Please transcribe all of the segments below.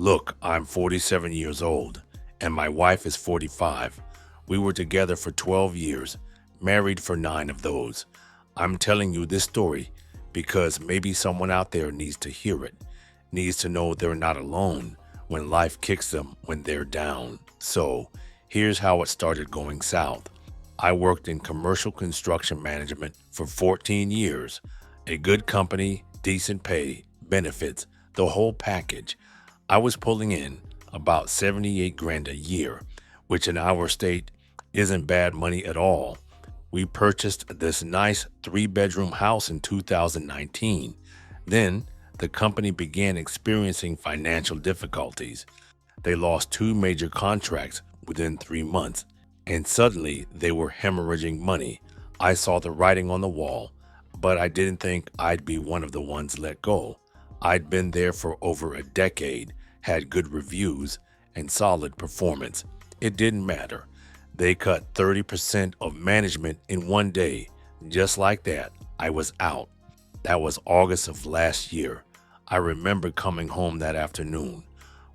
Look, I'm 47 years old, and my wife is 45. We were together for 12 years, married for 9 of those. I'm telling you this story because maybe someone out there needs to hear it, needs to know they're not alone when life kicks them when they're down. So, here's how it started going south. I worked in commercial construction management for 14 years. A good company, decent pay, benefits, the whole package. I was pulling in about 78 grand a year, which in our state isn't bad money at all. We purchased this nice 3-bedroom house in 2019. Then the company began experiencing financial difficulties. They lost 2 major contracts within 3 months, and suddenly they were hemorrhaging money. I saw the writing on the wall, but I didn't think I'd be one of the ones let go. I'd been there for over a decade, had good reviews, and solid performance. It didn't matter. They cut 30% of management in one day. Just like that, I was out. That was August of last year. I remember coming home that afternoon,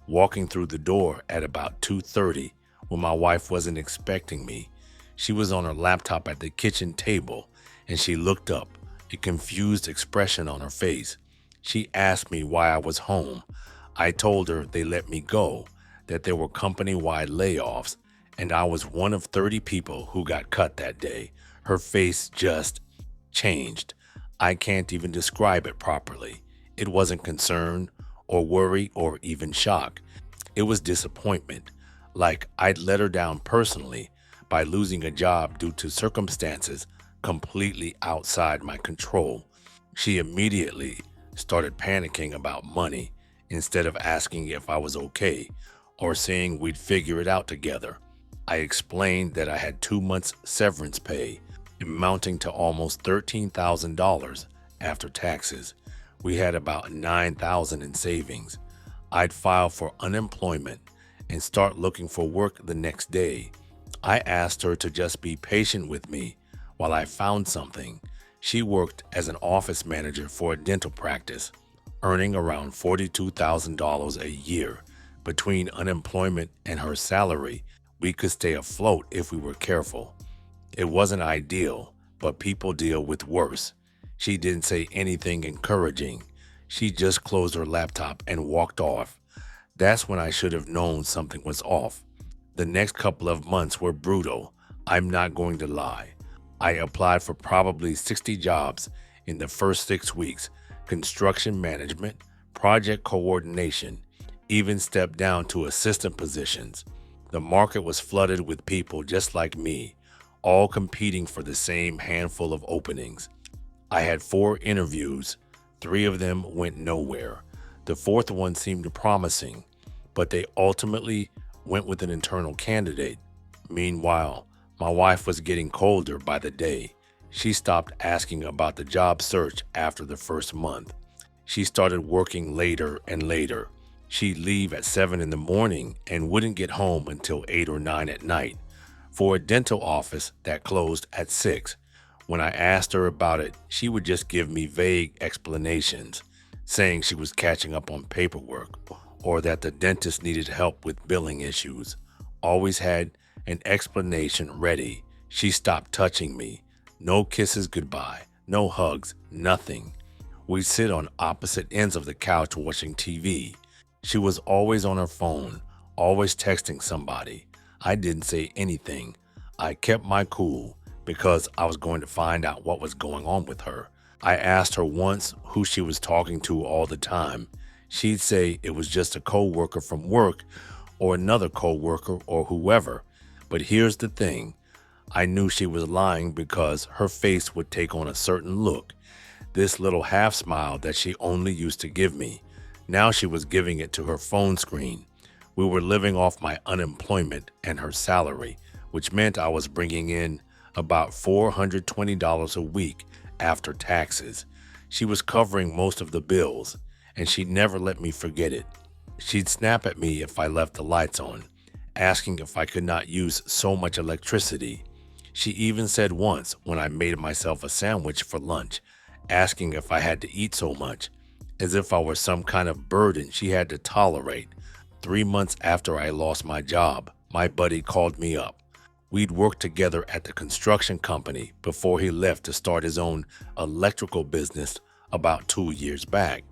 walking through the door at about 2:30 when my wife wasn't expecting me. She was on her laptop at the kitchen table, and she looked up, a confused expression on her face. She asked me why I was home. I told her they let me go, that there were company-wide layoffs, and I was one of 30 people who got cut that day. Her face just changed. I can't even describe it properly. It wasn't concern or worry or even shock. It was disappointment, like I'd let her down personally by losing a job due to circumstances completely outside my control. She immediately started panicking about money instead of asking if I was okay or saying we'd figure it out together. I explained that I had 2 months severance pay, amounting to almost $13,000 after taxes. We had about $9,000 in savings. I'd file for unemployment and start looking for work the next day. I asked her to just be patient with me while I found something. She worked as an office manager for a dental practice, earning around $42,000 a year. Between unemployment and her salary, we could stay afloat if we were careful. It wasn't ideal, but people deal with worse. She didn't say anything encouraging. She just closed her laptop and walked off. That's when I should have known something was off. The next couple of months were brutal. I'm not going to lie. I applied for probably 60 jobs in the first 6 weeks: construction management, project coordination, even stepped down to assistant positions. The market was flooded with people just like me, all competing for the same handful of openings. I had 4 interviews. 3 of them went nowhere. The 4th one seemed promising, but they ultimately went with an internal candidate. Meanwhile, my wife was getting colder by the day. She stopped asking about the job search after the first month. She started working later and later. She'd leave at 7 in the morning and wouldn't get home until 8 or 9 at night for a dental office that closed at 6. When I asked her about it, she would just give me vague explanations, saying she was catching up on paperwork or that the dentist needed help with billing issues. Always had an explanation ready. She stopped touching me. No kisses goodbye, no hugs, nothing. We'd sit on opposite ends of the couch watching TV. She was always on her phone, always texting somebody. I didn't say anything. I kept my cool because I was going to find out what was going on with her. I asked her once who she was talking to all the time. She'd say it was just a coworker from work or another coworker or whoever. But here's the thing. I knew she was lying because her face would take on a certain look. This little half smile that she only used to give me. Now she was giving it to her phone screen. We were living off my unemployment and her salary, which meant I was bringing in about $420 a week after taxes. She was covering most of the bills, and she never let me forget it. She'd snap at me if I left the lights on, asking if I could not use so much electricity. She even said once when I made myself a sandwich for lunch, asking if I had to eat so much, as if I were some kind of burden she had to tolerate. 3 months after I lost my job, my buddy called me up. We'd worked together at the construction company before he left to start his own electrical business about 2 years back.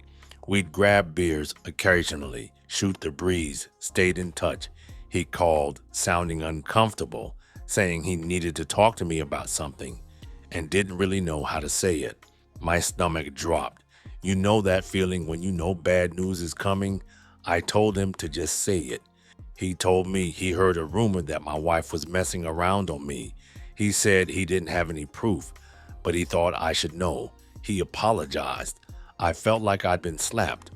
We'd grab beers occasionally, shoot the breeze, stayed in touch. He called, sounding uncomfortable, saying he needed to talk to me about something and didn't really know how to say it. My stomach dropped. You know that feeling when you know bad news is coming? I told him to just say it. He told me he heard a rumor that my wife was messing around on me. He said he didn't have any proof, but he thought I should know. He apologized. I felt like I'd been slapped.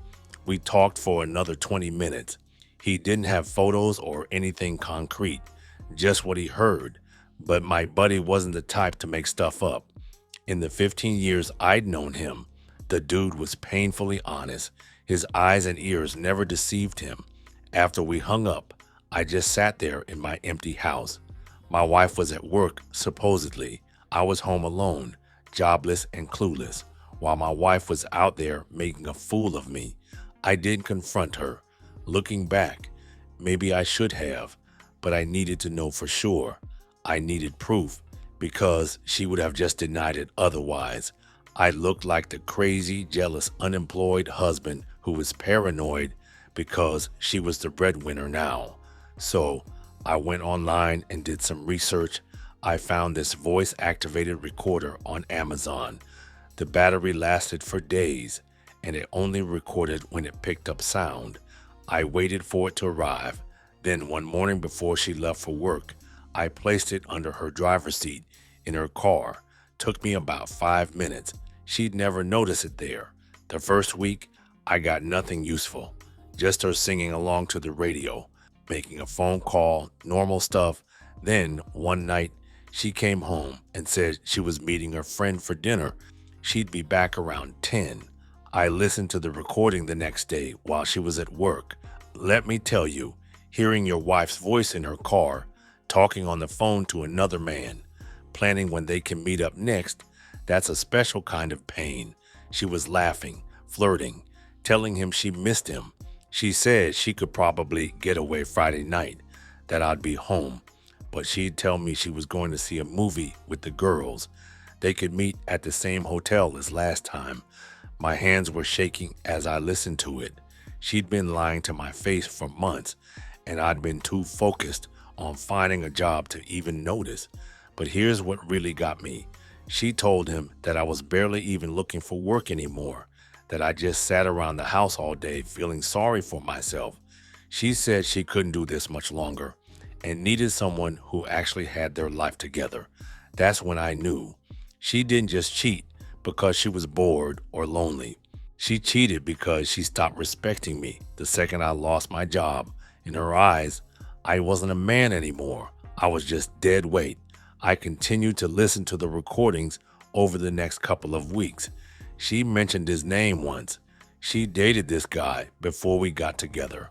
We talked for another 20 minutes. He didn't have photos or anything concrete, just what he heard. But my buddy wasn't the type to make stuff up. In the 15 years I'd known him, the dude was painfully honest. His eyes and ears never deceived him. After we hung up, I just sat there in my empty house. My wife was at work, supposedly. I was home alone, jobless and clueless, while my wife was out there making a fool of me. I didn't confront her. Looking back, maybe I should have, but I needed to know for sure. I needed proof, because she would have just denied it otherwise. I looked like the crazy, jealous, unemployed husband who was paranoid because she was the breadwinner now. So I went online and did some research. I found this voice-activated recorder on Amazon. The battery lasted for days, and it only recorded when it picked up sound. I waited for it to arrive. Then one morning before she left for work, I placed it under her driver's seat in her car. Took me about 5 minutes. She'd never notice it there. The first week, I got nothing useful. Just her singing along to the radio, making a phone call, normal stuff. Then, one night, she came home and said she was meeting her friend for dinner. She'd be back around 10. I listened to the recording the next day while she was at work. Let me tell you, hearing your wife's voice in her car, talking on the phone to another man, planning when they can meet up next, that's a special kind of pain. She was laughing, flirting, telling him she missed him. She said she could probably get away Friday night, that I'd be home, but she'd tell me she was going to see a movie with the girls. They could meet at the same hotel as last time. My hands were shaking as I listened to it. She'd been lying to my face for months, and I'd been too focused on finding a job to even notice. But here's what really got me. She told him that I was barely even looking for work anymore, that I just sat around the house all day feeling sorry for myself. She said she couldn't do this much longer and needed someone who actually had their life together. That's when I knew. She didn't just cheat because she was bored or lonely. She cheated because she stopped respecting me the second I lost my job. In her eyes, I wasn't a man anymore. I was just dead weight. I continued to listen to the recordings over the next couple of weeks. She mentioned his name once. She dated this guy before we got together.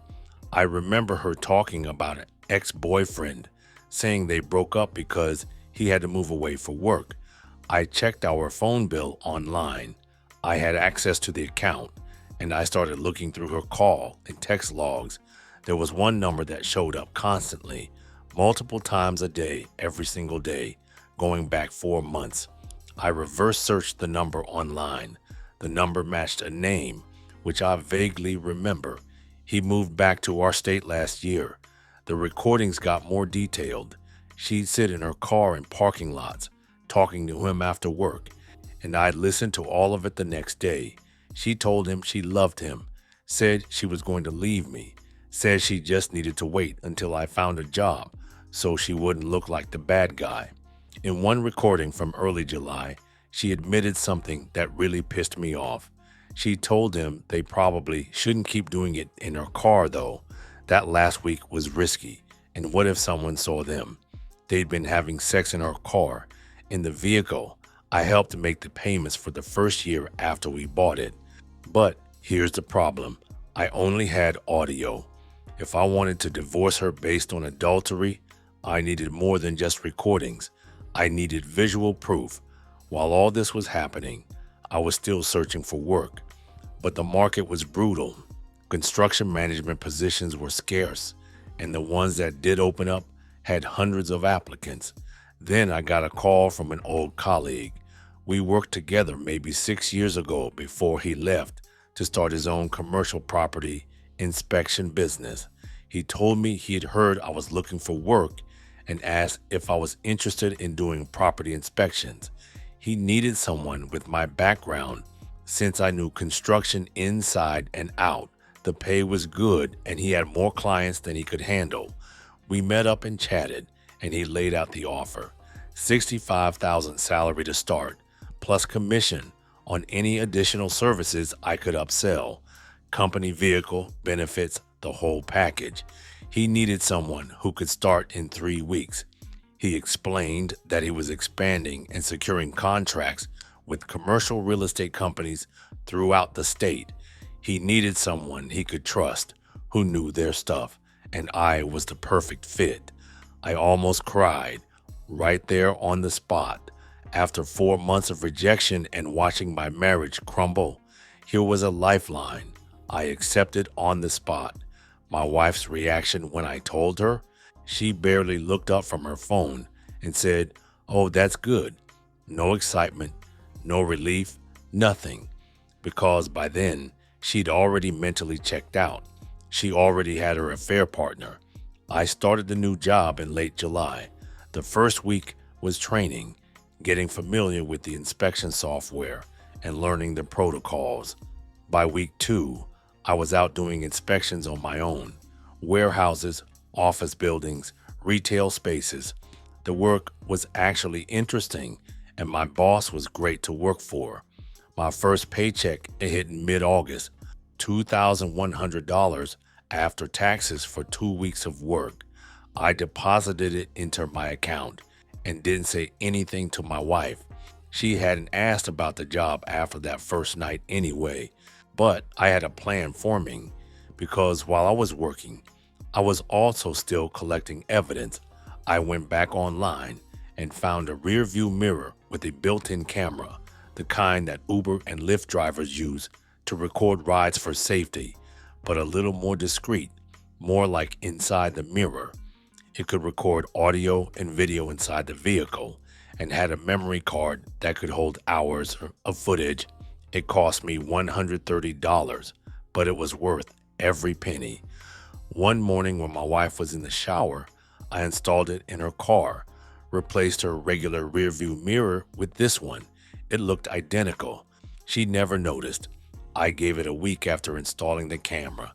I remember her talking about an ex-boyfriend, saying they broke up because he had to move away for work. I checked our phone bill online. I had access to the account, and I started looking through her call and text logs. There was one number that showed up constantly, multiple times a day, every single day, going back 4 months. I reverse searched the number online. The number matched a name, which I vaguely remember. He moved back to our state last year. The recordings got more detailed. She'd sit in her car in parking lots, talking to him after work, and I'd listen to all of it the next day. She told him she loved him, said she was going to leave me, said she just needed to wait until I found a job so she wouldn't look like the bad guy. In one recording from early July, she admitted something that really pissed me off. She told him they probably shouldn't keep doing it in her car though. That last week was risky, and what if someone saw them? They'd been having sex in her car. In the vehicle, I helped make the payments for the first year after we bought it. But here's the problem. I only had audio. If I wanted to divorce her based on adultery, I needed more than just recordings. I needed visual proof. While all this was happening, I was still searching for work. But the market was brutal. Construction management positions were scarce, and the ones that did open up had hundreds of applicants. Then I got a call from an old colleague. We worked together maybe 6 years ago before he left to start his own commercial property inspection business. He told me he had heard I was looking for work and asked if I was interested in doing property inspections. He needed someone with my background since I knew construction inside and out. The pay was good and he had more clients than he could handle. We met up and chatted, and he laid out the offer. $65,000 salary to start, plus commission on any additional services I could upsell. Company vehicle, benefits, the whole package. He needed someone who could start in 3 weeks. He explained that he was expanding and securing contracts with commercial real estate companies throughout the state. He needed someone he could trust, who knew their stuff, and I was the perfect fit. I almost cried right there on the spot. After 4 months of rejection and watching my marriage crumble, here was a lifeline. I accepted on the spot. My wife's reaction when I told her, she barely looked up from her phone and said, "Oh, that's good." No excitement, no relief, nothing, because by then she'd already mentally checked out. She already had her affair partner. I started the new job in late July. The first week was training, getting familiar with the inspection software and learning the protocols. By week 2, I was out doing inspections on my own. Warehouses, office buildings, retail spaces. The work was actually interesting, and my boss was great to work for. My first paycheck hit in mid-August, $2,100 after taxes for 2 weeks of work. I deposited it into my account and didn't say anything to my wife. She hadn't asked about the job after that first night anyway, but I had a plan forming because while I was working, I was also still collecting evidence. I went back online and found a rear view mirror with a built-in camera, the kind that Uber and Lyft drivers use to record rides for safety, but a little more discreet, more like inside the mirror. It could record audio and video inside the vehicle and had a memory card that could hold hours of footage. It cost me $130, but it was worth every penny. One morning when my wife was in the shower, I installed it in her car, replaced her regular rearview mirror with this one. It looked identical. She never noticed. I gave it a week after installing the camera,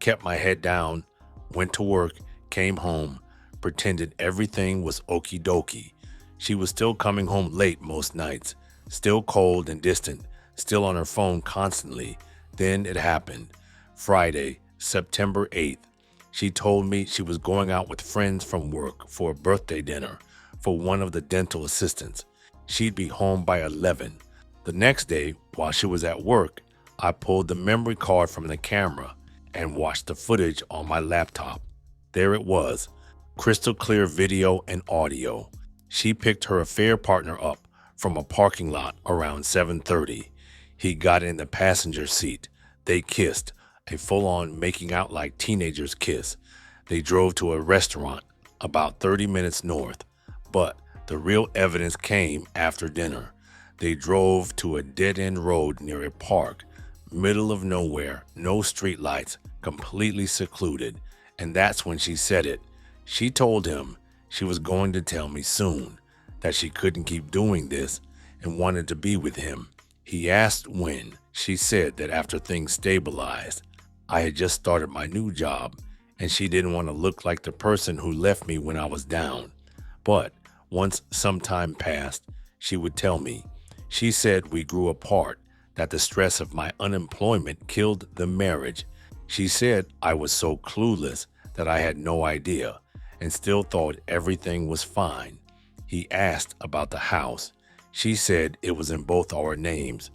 kept my head down, went to work, came home, pretended everything was okie dokie. She was still coming home late most nights, still cold and distant, still on her phone constantly. Then it happened. Friday, September 8th. She told me she was going out with friends from work for a birthday dinner for one of the dental assistants. She'd be home by 11. The next day, while she was at work, I pulled the memory card from the camera and watched the footage on my laptop. There it was, crystal clear video and audio. She picked her affair partner up from a parking lot around 7:30. He got in the passenger seat. They kissed, a full-on making out like teenagers kiss. They drove to a restaurant about 30 minutes north, but the real evidence came after dinner. They drove to a dead-end road near a park, middle of nowhere, no streetlights, completely secluded, and that's when she said it. She told him she was going to tell me soon, that she couldn't keep doing this and wanted to be with him. He asked when. She said that after things stabilized. I had just started my new job, and she didn't want to look like the person who left me when I was down. But once some time passed, she would tell me. She said we grew apart, that the stress of my unemployment killed the marriage. She said I was so clueless that I had no idea and still thought everything was fine. He asked about the house. She said it was in both our names,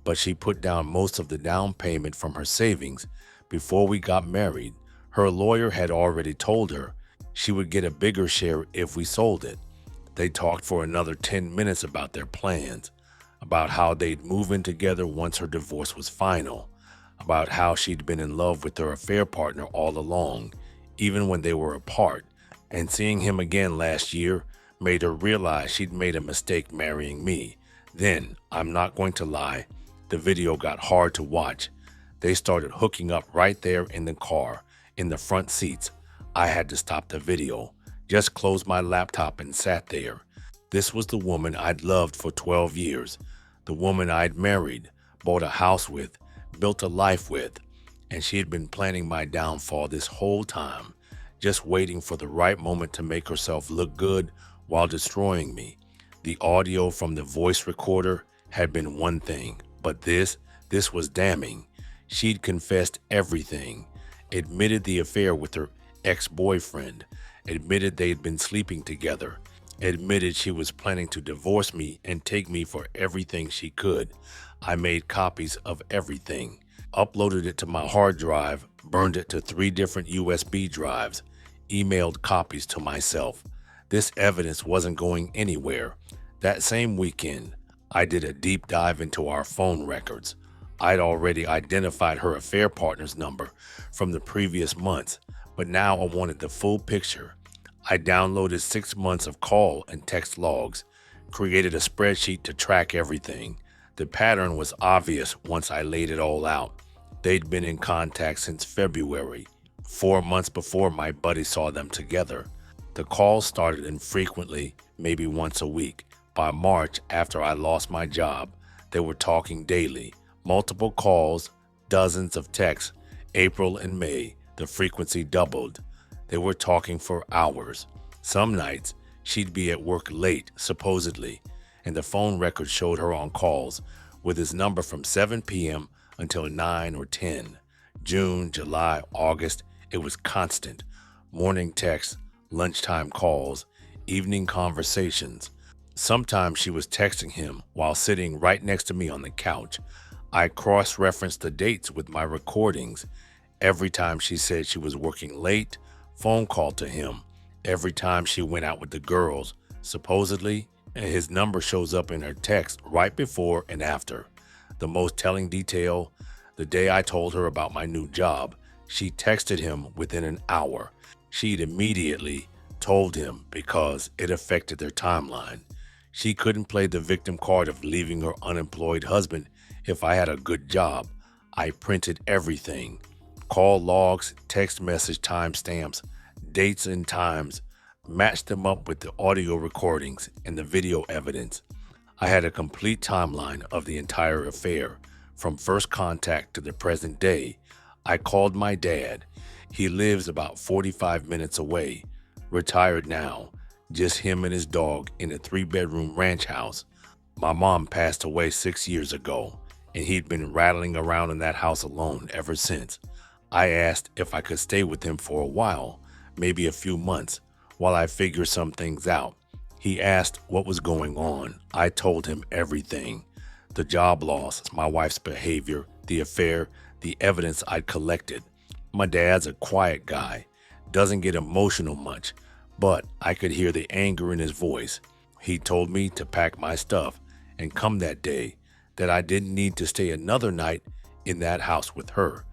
but she put down most of the down payment from her savings before we got married. Her lawyer had already told her she would get a bigger share if we sold it. They talked for another 10 minutes about their plans, about how they'd move in together once her divorce was final, about how she'd been in love with her affair partner all along, even when they were apart, and seeing him again last year made her realize she'd made a mistake marrying me. Then, I'm not going to lie, the video got hard to watch. They started hooking up right there in the car, in the front seats. I had to stop the video, just closed my laptop and sat there. This was the woman I'd loved for 12 years, the woman I'd married, bought a house with, built a life with, and she had been planning my downfall this whole time, just waiting for the right moment to make herself look good while destroying me. The audio from the voice recorder had been one thing, but this was damning. She'd confessed everything, admitted the affair with her ex-boyfriend, admitted they'd been sleeping together, admitted she was planning to divorce me and take me for everything she could. I made copies of everything, uploaded it to my hard drive, burned it to 3 different USB drives, emailed copies to myself. This evidence wasn't going anywhere. That same weekend, I did a deep dive into our phone records. I'd already identified her affair partner's number from the previous months, but now I wanted the full picture. I downloaded 6 months of call and text logs, created a spreadsheet to track everything. The pattern was obvious once I laid it all out. They'd been in contact since February, 4 months before my buddy saw them together. The calls started infrequently, maybe once a week. By March, after I lost my job, they were talking daily. Multiple calls, dozens of texts. April and May, the frequency doubled. They were talking for hours. Some nights, she'd be at work late, supposedly, and the phone record showed her on calls with his number from 7 p.m. until 9 or 10. June, July, August, it was constant. Morning texts, lunchtime calls, evening conversations. Sometimes she was texting him while sitting right next to me on the couch. I cross-referenced the dates with my recordings. Every time she said she was working late, phone call to him. Every time she went out with the girls, supposedly, and his number shows up in her text right before and after. The most telling detail, the day I told her about my new job, she texted him within an hour. She'd immediately told him because it affected their timeline. She couldn't play the victim card of leaving her unemployed husband if I had a good job. I printed everything. Call logs, text message timestamps, dates and times, matched them up with the audio recordings and the video evidence. I had a complete timeline of the entire affair, from first contact to the present day. I called my dad. He lives about 45 minutes away, retired now, just him and his dog in a 3-bedroom ranch house. My mom passed away 6 years ago, and he'd been rattling around in that house alone ever since. I asked if I could stay with him for a while, maybe a few months, while I figured some things out. He asked what was going on. I told him everything. The job loss, my wife's behavior, the affair, the evidence I'd collected. My dad's a quiet guy, doesn't get emotional much, but I could hear the anger in his voice. He told me to pack my stuff and come that day, that I didn't need to stay another night in that house with her.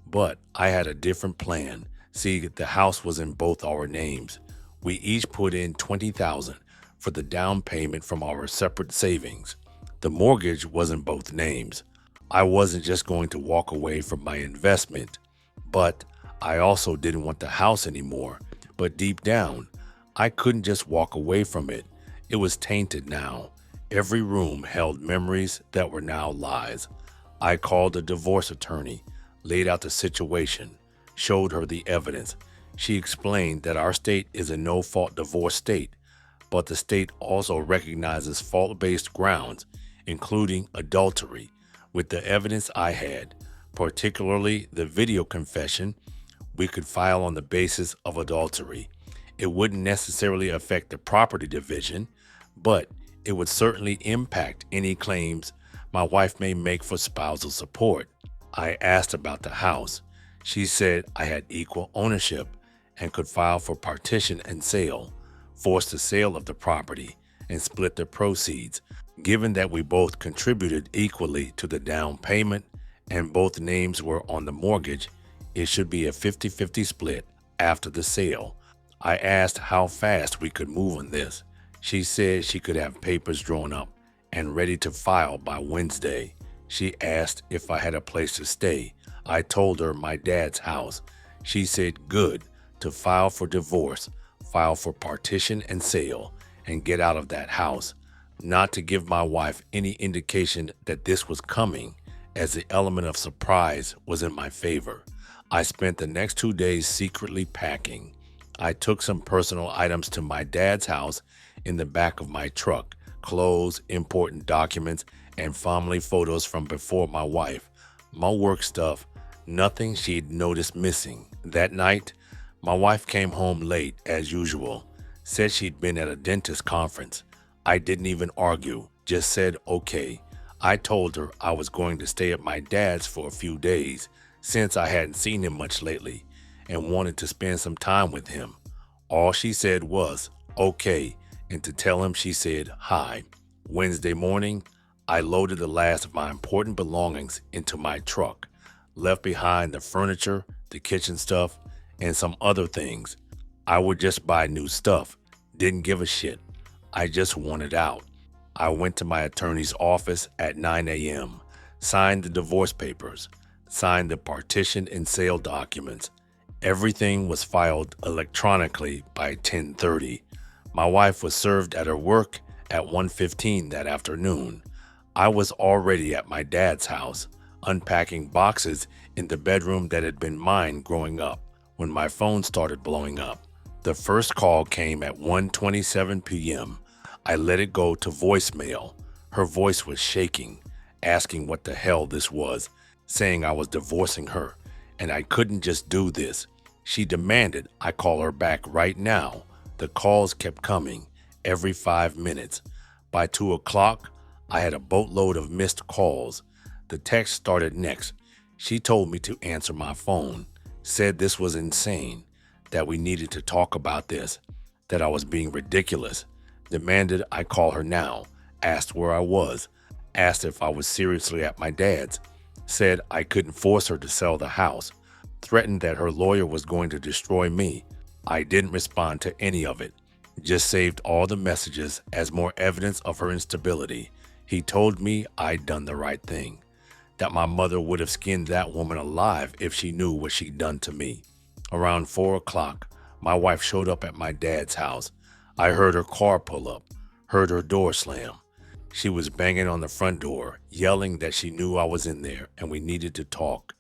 But I had a different plan. See, the house was in both our names. We each put in $20,000 for the down payment from our separate savings. The mortgage was in both names. I wasn't just going to walk away from my investment, but I also didn't want the house anymore. But deep down, I couldn't just walk away from it. It was tainted now. Every room held memories that were now lies. I called a divorce attorney, laid out the situation, showed her the evidence. She explained that our state is a no-fault divorce state, but the state also recognizes fault-based grounds, including adultery. With the evidence I had, particularly the video confession, we could file on the basis of adultery. It wouldn't necessarily affect the property division, but it would certainly impact any claims my wife may make for spousal support. I asked about the house. She said I had equal ownership and could file for partition and sale, force the sale of the property, and split the proceeds, given that we both contributed equally to the down payment and both names were on the mortgage, it should be a 50-50 split after the sale. I asked how fast we could move on this. She said she could have papers drawn up and ready to file by Wednesday. She asked if I had a place to stay. I told her my dad's house. She said good, to file for divorce, file for partition and sale, and get out of that house. Not to give my wife any indication that this was coming, as the element of surprise was in my favor. I spent the next 2 days secretly packing. I took some personal items to my dad's house in the back of my truck, clothes, important documents, and family photos from before my wife, my work stuff, nothing she'd noticed missing. That night, my wife came home late as usual, said she'd been at a dentist conference. I didn't even argue, just said okay. I told her I was going to stay at my dad's for a few days since I hadn't seen him much lately and wanted to spend some time with him. All she said was okay, and to tell him she said hi. Wednesday morning, I loaded the last of my important belongings into my truck, left behind the furniture, the kitchen stuff, and some other things. I would just buy new stuff, didn't give a shit. I just wanted out. I went to my attorney's office at 9 a.m., signed the divorce papers, signed the partition and sale documents. Everything was filed electronically by 10:30. My wife was served at her work at 1:15 that afternoon. I was already at my dad's house, unpacking boxes in the bedroom that had been mine growing up, when my phone started blowing up. The first call came at 1:27 p.m. I let it go to voicemail. Her voice was shaking, asking what the hell this was, saying I was divorcing her, and I couldn't just do this. She demanded I call her back right now. The calls kept coming, every 5 minutes. By 2 o'clock, I had a boatload of missed calls. The text started next. She told me to answer my phone, said this was insane, that we needed to talk about this, that I was being ridiculous, demanded I call her now, asked where I was, asked if I was seriously at my dad's, said I couldn't force her to sell the house, threatened that her lawyer was going to destroy me. I didn't respond to any of it, just saved all the messages as more evidence of her instability. He told me I'd done the right thing, that my mother would have skinned that woman alive if she knew what she'd done to me. Around 4 o'clock, my wife showed up at my dad's house. I heard her car pull up, heard her door slam. She was banging on the front door, yelling that she knew I was in there and we needed to talk.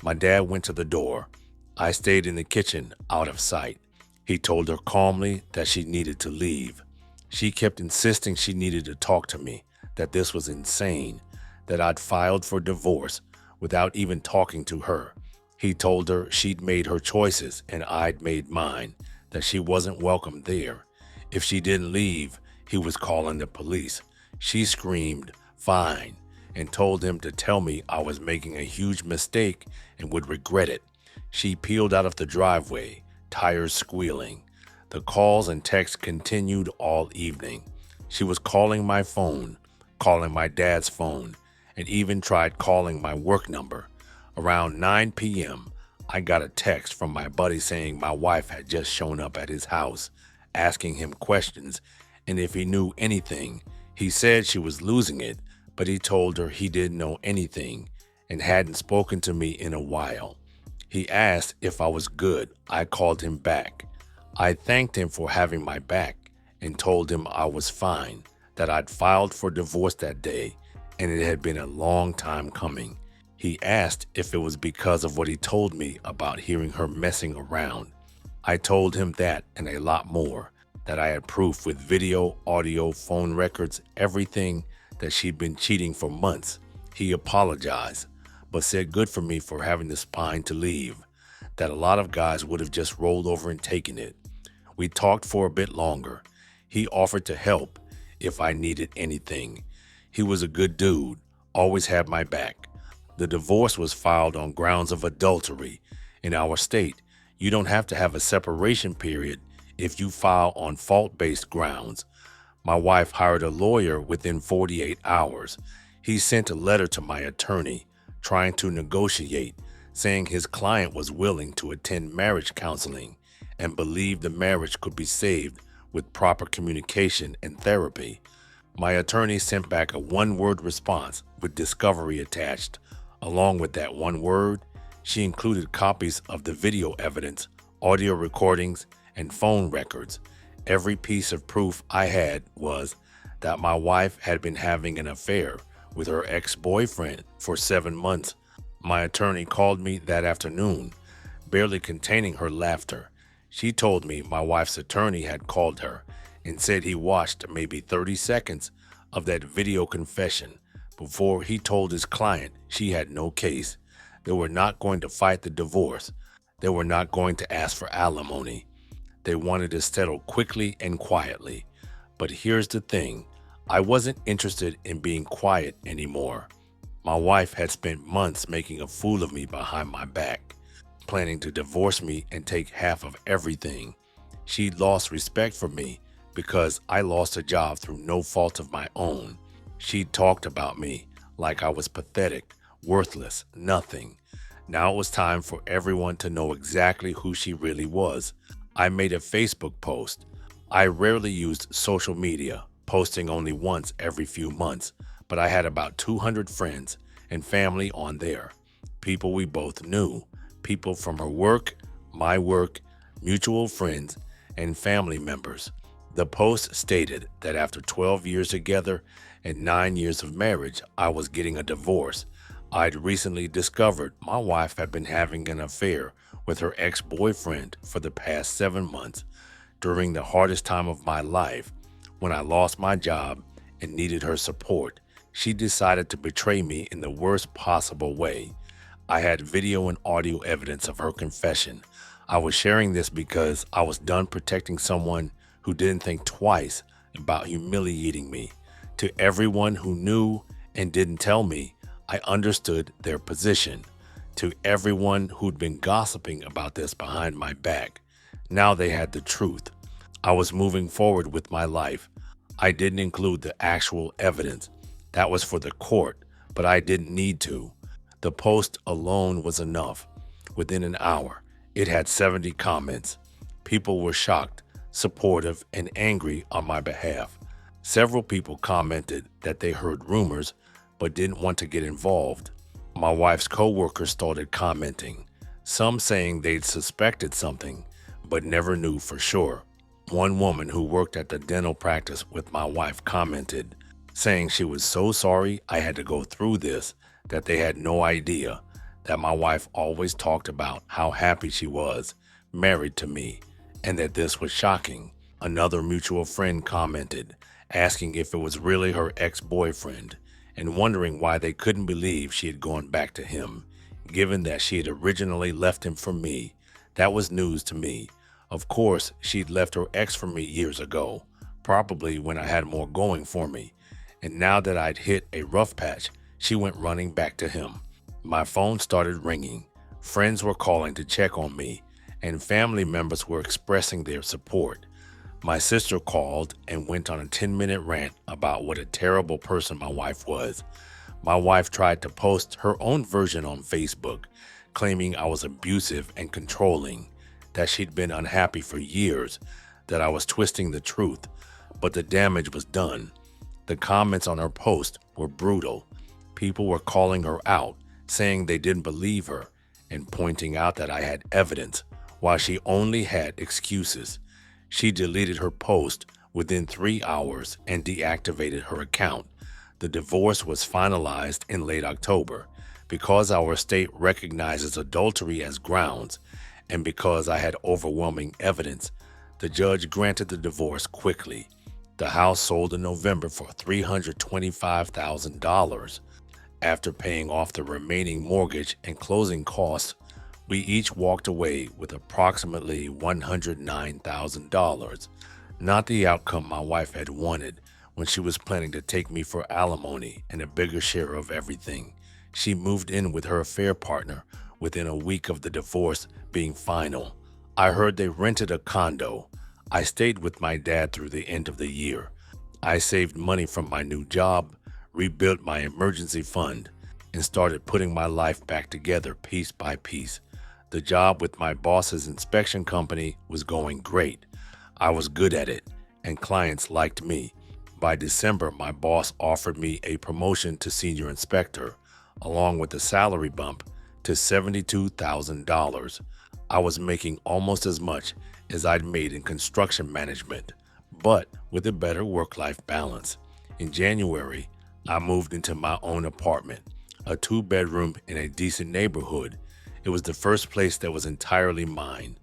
My dad went to the door. I stayed in the kitchen, out of sight. He told her calmly that she needed to leave. She kept insisting she needed to talk to me, that this was insane, that I'd filed for divorce without even talking to her. He told her she'd made her choices and I'd made mine, that she wasn't welcome there. If she didn't leave, he was calling the police. She screamed, "Fine," and told him to tell me I was making a huge mistake and would regret it. She peeled out of the driveway, tires squealing. The calls and texts continued all evening. She was calling my phone, calling my dad's phone, and even tried calling my work number. Around 9 p.m., I got a text from my buddy saying my wife had just shown up at his house, asking him questions, and if he knew anything. He said she was losing it, but he told her he didn't know anything and hadn't spoken to me in a while. He asked if I was good. I called him back. I thanked him for having my back and told him I was fine, that I'd filed for divorce that day, and it had been a long time coming. He asked if it was because of what he told me about hearing her messing around. I told him that and a lot more, that I had proof with video, audio, phone records, everything, that she'd been cheating for months. He apologized, but said good for me for having the spine to leave, that a lot of guys would have just rolled over and taken it. We talked for a bit longer. He offered to help if I needed anything. He was a good dude, always had my back. The divorce was filed on grounds of adultery. In our state, you don't have to have a separation period if you file on fault-based grounds. My wife hired a lawyer within 48 hours. He sent a letter to my attorney, trying to negotiate, saying his client was willing to attend marriage counseling and believed the marriage could be saved with proper communication and therapy. My attorney sent back a one-word response with discovery attached. Along with that one word, she included copies of the video evidence, audio recordings, and phone records. Every piece of proof I had was that my wife had been having an affair with her ex-boyfriend for 7 months. My attorney called me that afternoon, barely containing her laughter. She told me my wife's attorney had called her and said he watched maybe 30 seconds of that video confession before he told his client she had no case. They were not going to fight the divorce. They were not going to ask for alimony. They wanted to settle quickly and quietly. But here's the thing. I wasn't interested in being quiet anymore. My wife had spent months making a fool of me behind my back, planning to divorce me and take half of everything. She'd lost respect for me because I lost a job through no fault of my own. She talked about me like I was pathetic, worthless, nothing. Now it was time for everyone to know exactly who she really was. I made a Facebook post. I rarely used social media, posting only once every few months, but I had about 200 friends and family on there. People we both knew, people from her work, my work, mutual friends, and family members. The post stated that after 12 years together and 9 years of marriage, I was getting a divorce. I'd recently discovered my wife had been having an affair with her ex-boyfriend for the past 7 months. During the hardest time of my life, when I lost my job and needed her support, she decided to betray me in the worst possible way. I had video and audio evidence of her confession. I was sharing this because I was done protecting someone who didn't think twice about humiliating me. To everyone who knew and didn't tell me, I understood their position. To everyone who'd been gossiping about this behind my back, now they had the truth. I was moving forward with my life. I didn't include the actual evidence. That was for the court, but I didn't need to. The post alone was enough. Within an hour, it had 70 comments. People were shocked, supportive, and angry on my behalf. Several people commented that they heard rumors but didn't want to get involved. My wife's co-workers started commenting, some saying they'd suspected something but never knew for sure. One woman who worked at the dental practice with my wife commented, saying she was so sorry I had to go through this, that they had no idea that my wife always talked about how happy she was married to me and that this was shocking. Another mutual friend commented, asking if it was really her ex-boyfriend and wondering why they couldn't believe she had gone back to him, given that she had originally left him for me. That was news to me. Of course, she'd left her ex for me years ago, probably when I had more going for me. And now that I'd hit a rough patch, she went running back to him. My phone started ringing. Friends were calling to check on me, and family members were expressing their support. My sister called and went on a 10-minute rant about what a terrible person my wife was. My wife tried to post her own version on Facebook, claiming I was abusive and controlling, that she'd been unhappy for years, that I was twisting the truth, but the damage was done. The comments on her post were brutal. People were calling her out, saying they didn't believe her, and pointing out that I had evidence, while she only had excuses. She deleted her post within 3 hours and deactivated her account. The divorce was finalized in late October. Because our state recognizes adultery as grounds, and because I had overwhelming evidence, the judge granted the divorce quickly. The house sold in November for $325,000. After paying off the remaining mortgage and closing costs, we each walked away with approximately $109,000. Not the outcome my wife had wanted when she was planning to take me for alimony and a bigger share of everything. She moved in with her affair partner within a week of the divorce being final. I heard they rented a condo. I stayed with my dad through the end of the year. I saved money from my new job, rebuilt my emergency fund, and started putting my life back together piece by piece. The job with my boss's inspection company was going great. I was good at it, and clients liked me. By December, my boss offered me a promotion to senior inspector, along with a salary bump to $72,000. I was making almost as much as I'd made in construction management, but with a better work-life balance. In January, I moved into my own apartment, a 2-bedroom in a decent neighborhood. It was the first place that was entirely mine.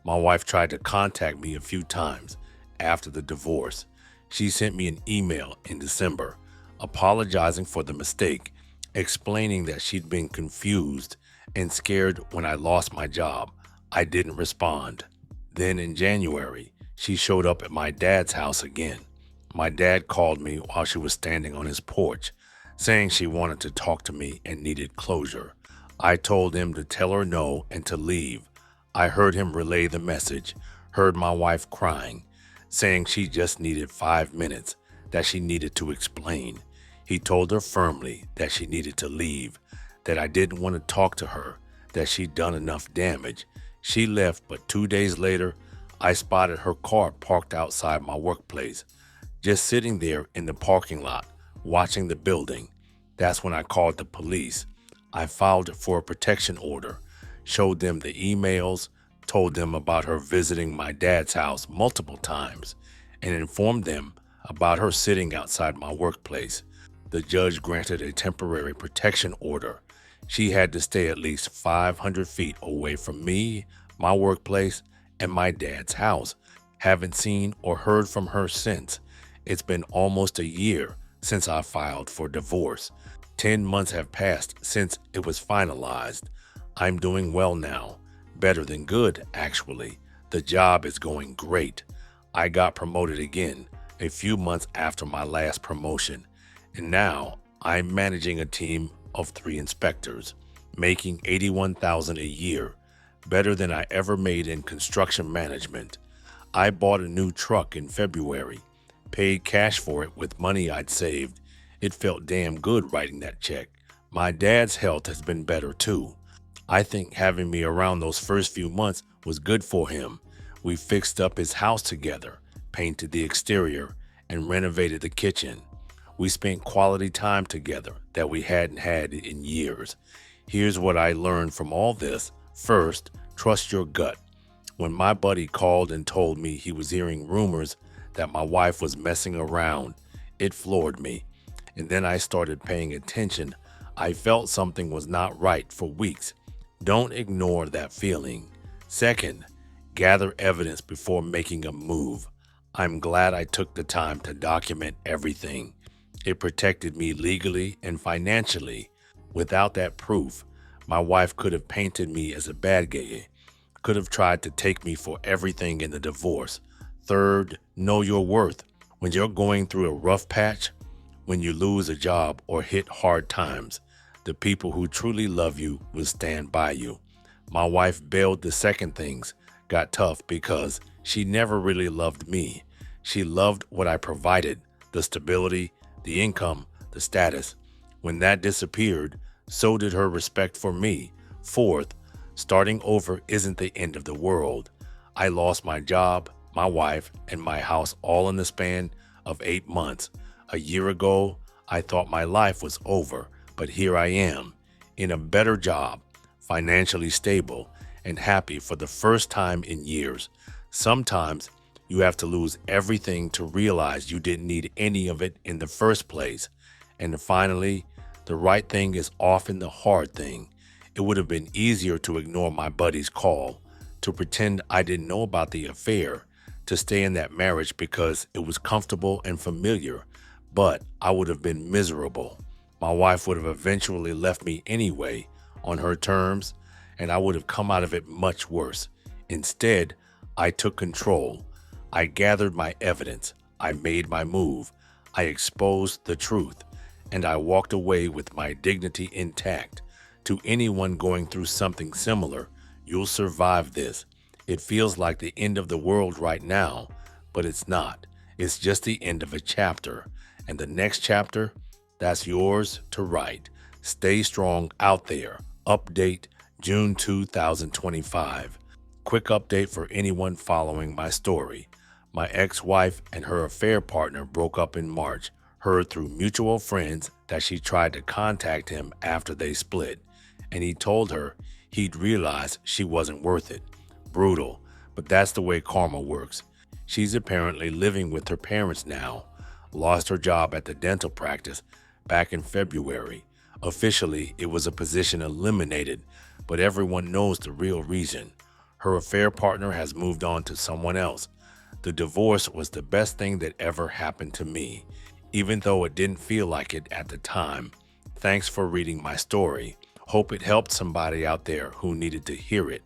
My wife tried to contact me a few times after the divorce. She sent me an email in December, apologizing for the mistake, explaining that she'd been confused and scared when I lost my job. I didn't respond. Then in January, she showed up at my dad's house again. My dad called me while she was standing on his porch, saying she wanted to talk to me and needed closure. I told him to tell her no and to leave. I heard him relay the message, heard my wife crying, saying she just needed 5 minutes, that she needed to explain. He told her firmly that she needed to leave, that I didn't want to talk to her, that she'd done enough damage. She left, but 2 days later, I spotted her car parked outside my workplace, just sitting there in the parking lot, watching the building. That's when I called the police. I filed for a protection order, showed them the emails, told them about her visiting my dad's house multiple times, and informed them about her sitting outside my workplace. The judge granted a temporary protection order. She had to stay at least 500 feet away from me, my workplace, and my dad's house. Haven't seen or heard from her since. It's been almost a year since I filed for divorce. 10 months have passed since it was finalized. I'm doing well now. Better than good, actually. The job is going great. I got promoted again a few months after my last promotion, and now I'm managing a team of 3 inspectors, making $81,000 a year, better than I ever made in construction management. I bought a new truck in February, paid cash for it with money I'd saved. It felt damn good writing that check. My dad's health has been better too. I think having me around those first few months was good for him. We fixed up his house together, painted the exterior, and renovated the kitchen. We spent quality time together that we hadn't had in years. Here's what I learned from all this. First, trust your gut. When my buddy called and told me he was hearing rumors that my wife was messing around, it floored me. And then I started paying attention. I felt something was not right for weeks. Don't ignore that feeling. Second, gather evidence before making a move. I'm glad I took the time to document everything. It protected me legally and financially. Without that proof, my wife could have painted me as a bad guy, could have tried to take me for everything in the divorce. Third, know your worth. When you're going through a rough patch, when you lose a job or hit hard times, the people who truly love you will stand by you. My wife bailed the second things got tough because she never really loved me. She loved what I provided, the stability, the income, the status. When that disappeared, so did her respect for me. Fourth, starting over isn't the end of the world. I lost my job, my wife, and my house all in the span of 8 months. A year ago, I thought my life was over, but here I am, in a better job, financially stable, and happy for the first time in years. Sometimes you have to lose everything to realize you didn't need any of it in the first place. And finally, the right thing is often the hard thing. It would have been easier to ignore my buddy's call, to pretend I didn't know about the affair, to stay in that marriage because it was comfortable and familiar, but I would have been miserable. My wife would have eventually left me anyway, on her terms, and I would have come out of it much worse. Instead, I took control. I gathered my evidence. I made my move. I exposed the truth, and I walked away with my dignity intact. To anyone going through something similar, you'll survive this. It feels like the end of the world right now, but it's not. It's just the end of a chapter. And the next chapter, that's yours to write. Stay strong out there. Update June 2025. Quick update for anyone following my story. My ex-wife and her affair partner broke up in March. Heard through mutual friends that she tried to contact him after they split, and he told her he'd realized she wasn't worth it. Brutal, but that's the way karma works. She's apparently living with her parents now. Lost her job at the dental practice back in February. Officially, it was a position eliminated, but everyone knows the real reason. Her affair partner has moved on to someone else. The divorce was the best thing that ever happened to me, even though it didn't feel like it at the time. Thanks for reading my story. Hope it helped somebody out there who needed to hear it.